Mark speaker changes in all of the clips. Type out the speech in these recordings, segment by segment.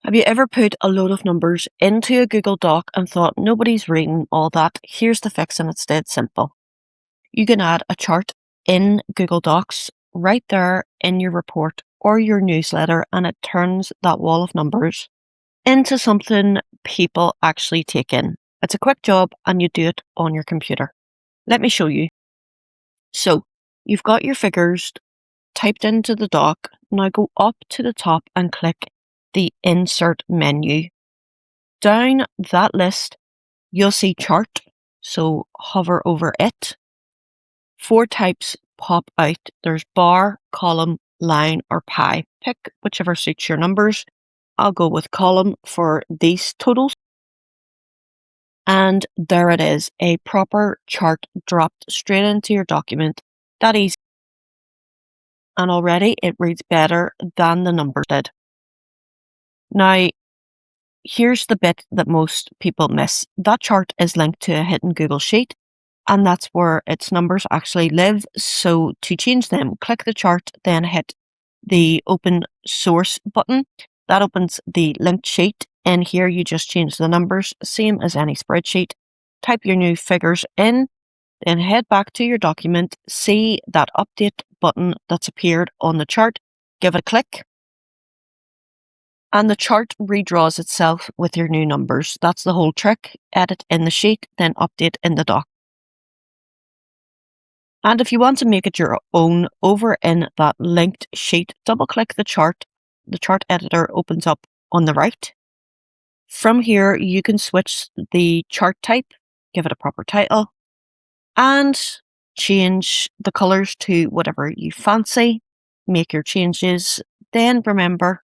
Speaker 1: Have you ever put a load of numbers into a Google Doc and thought nobody's reading all that? Here's the fix, and it's dead simple. You can add a chart in Google Docs right there in your report or your newsletter, and it turns that wall of numbers into something people actually take in. It's a quick job and you do it on your computer. Let me show you. So you've got your figures typed into the doc. Now go up to the top and click the Insert menu. Down that list, you'll see Chart, so hover over it. 4 types pop out. There's bar, column, line, or pie. Pick whichever suits your numbers. I'll go with column for these totals. And there it is, a proper chart dropped straight into your document. That easy. And already it reads better than the numbers did. Now, here's the bit that most people miss. That chart is linked to a hidden Google Sheet, and that's where its numbers actually live. So to change them, click the chart, then hit the Open Source button. That opens the linked sheet. In here, you just change the numbers, same as any spreadsheet. Type your new figures in, then head back to your document, see that Update button that's appeared on the chart, give it a click, and the chart redraws itself with your new numbers. That's the whole trick. Edit in the sheet, then update in the doc. And if you want to make it your own, over in that linked sheet, double click the chart. The chart editor opens up on the right. From here, you can switch the chart type, give it a proper title, and change the colors to whatever you fancy. Make your changes. Then remember,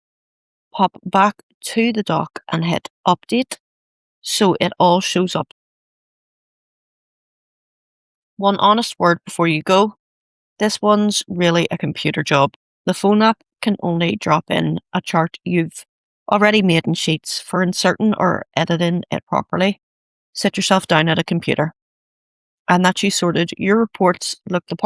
Speaker 1: pop back to the doc and hit update so it all shows up. One honest word before you go, this one's really a computer job. The phone app can only drop in a chart you've already made in Sheets. For inserting or editing it properly, sit yourself down at a computer. And that you sorted your reports look the part.